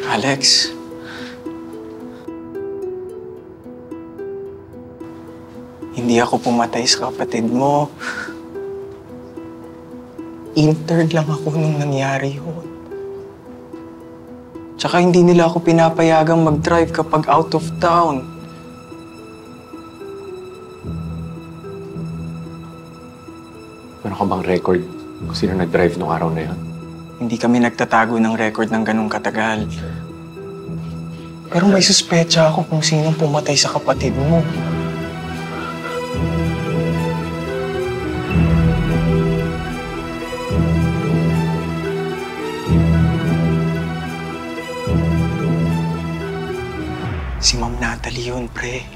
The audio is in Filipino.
Alex. Hindi ako pumatay sa kapatid mo. Intern lang ako nung nangyari yun. Tsaka hindi nila ako pinapayagang mag-drive kapag out of town. Meron ka bang record kung sino nag-drive nung araw na yun? Hindi kami nagtatago ng record ng ganong katagal. Pero may suspecha ako kung sinong pumatay sa kapatid mo. Si Ma'am Natalie yun, pre.